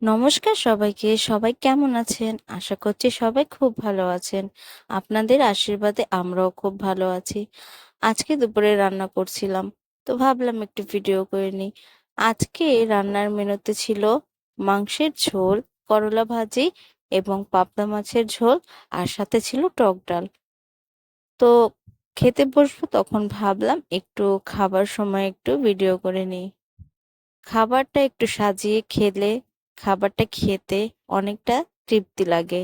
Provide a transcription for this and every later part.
নমস্কার সবাইকে। সবাই কেমন আছেন? আশা করছি সবাই খুব ভালো আছেন। আপনাদের আশীর্বাদে আমরাও খুব ভালো আছি। আজকে দুপুরে রান্না করছিলাম। তো ভাবলাম একটু ভিডিও করে নিই। আজকে রান্নার মেনুতে ছিল মাংসের ঝোল, করলা ভাজি এবং পাবদা মাছের ঝোল আর সাথে ছিল টক ডাল। তো খেতে বসবো তখন ভাবলাম একটু খাবার সময় একটু ভিডিও করে নিই। খাবারটা একটু সাজিয়ে খেলে খাবারটা খেতে অনেকটা তৃপ্তি লাগে।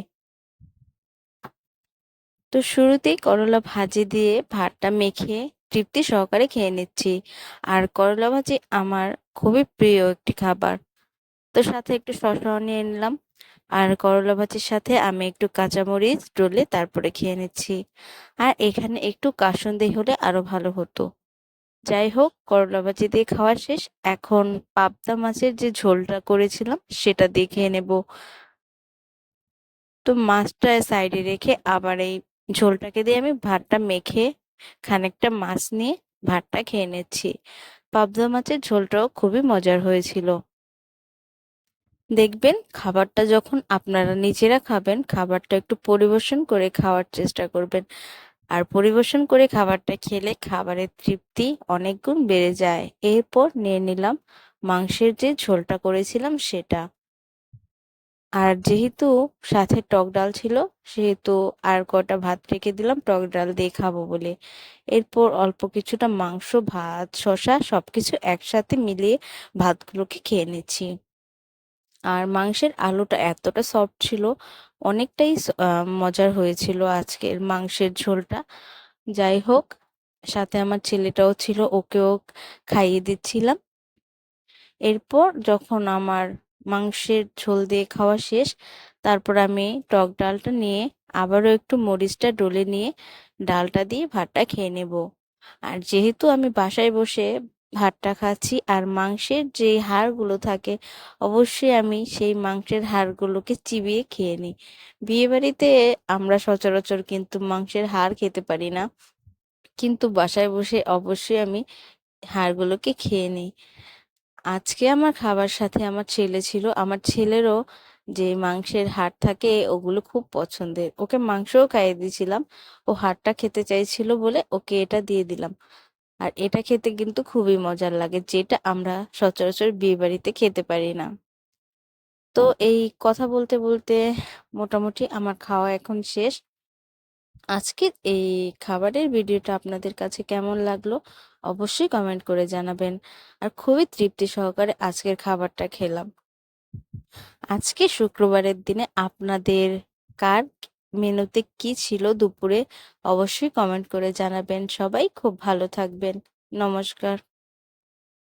তো শুরুতেই করলা ভাজি দিয়ে ভাতটা মেখে তৃপ্তি সহকারে খেয়ে নিচ্ছি। আর করলা ভাজি আমার খুবই প্রিয় একটি খাবার। তো সাথে একটু শসাও নিয়ে নিলাম। আর করলা ভাজির সাথে আমি একটু কাঁচামরিচ ডলে তারপরে খেয়ে নিচ্ছি। আর এখানে একটু কাসুন্দি হলে আরো ভালো হতো। যাই হোক, করলা ভাজি দিয়ে খাওয়া শেষ। এখন পাবদা মাছের যে ঝোলটা করেছিলাম সেটা দিয়ে খেয়ে নেব। তো মাছটা সাইডে রেখে আবার এই ঝোলটাকে দিয়ে আমি ভাতটা মেখে খানিকটা মাছ নিয়ে ভাতটা খেয়ে নিচ্ছি। পাবদা মাছের ঝোলটাও খুবই মজার হয়েছিল। দেখবেন খাবারটা যখন আপনারা নিজেরা খাবেন, খাবারটা একটু পরিবেশন করে খাওয়ার চেষ্টা করবেন। আর পরিবেশন করে খাবারটা খেলে খাবারের তৃপ্তি অনেক গুণ বেড়ে যায়। এরপর নিয়ে নিলাম মাংসের যে ঝোলটা করেছিলাম সেটা। আর যেহেতু সাথে টক ডাল ছিল, সেহেতু আর কটা ভাত রেখে দিলাম টক ডাল দিয়ে খাবো বলে। এরপর অল্প কিছুটা মাংস, ভাত, শসা সবকিছু একসাথে মিলিয়ে ভাতগুলোকে খেয়ে নিচ্ছি। আর মাংসের আলুটা এতটা সফট ছিল, অনেকটাই মজার হয়েছিল আজকের মাংসের ঝোলটা। যাই হোক, সাথে আমার ছেলেটাও ছিল, ওকেও খাইয়ে দিচ্ছিলাম। এরপর যখন আমার মাংসের ঝোল দিয়ে খাওয়া শেষ, তারপর আমি টক ডালটা নিয়ে আবারও একটু মরিচটা ডলে নিয়ে ডালটা দিয়ে ভাতটা খেয়ে নেব। আর যেহেতু আমি বাসায় বসে ভাতটা খাচ্ছি আর মাংসের যে হাড়গুলো থাকে, অবশ্যই আমি সেই মাংসের হাড়গুলোকে চিবিয়ে খেয়ে নিই। বিয়েবাড়িতে আমরা সচরাচর কিন্তু মাংসের হাড় খেতে পারি না, কিন্তু বাসায় বসে অবশ্যই আমি হাড়গুলোকে খেয়ে নিই। আজকে আমার খাবার সাথে আমার ছেলে ছিল। আমার ছেলেরও যে মাংসের হাড় থাকে ওগুলো খুব পছন্দের। ওকে মাংসও খাইয়ে দিয়েছিলাম। ও হাড়টা খেতে চাইছিল বলে ওকে এটা দিয়ে দিলাম। আর এটা খেতে কিন্তু খুবই মজার লাগে, যেটা আমরা সচরাচর বিয়েবাড়িতে খেতে পারি না। তো এই কথা বলতে বলতে মোটামুটি আমার খাওয়া এখন শেষ। আজকের এই খাবারের ভিডিওটা আপনাদের কাছে কেমন লাগলো অবশ্যই কমেন্ট করে জানাবেন। আর খুবই তৃপ্তি সহকারে আজকের খাবারটা খেলাম। আজকে শুক্রবারের দিনে আপনাদের কার মেনুতে কি ছিল দুপুরে অবশ্যই কমেন্ট করে জানাবেন। সবাই খুব ভালো থাকবেন। নমস্কার।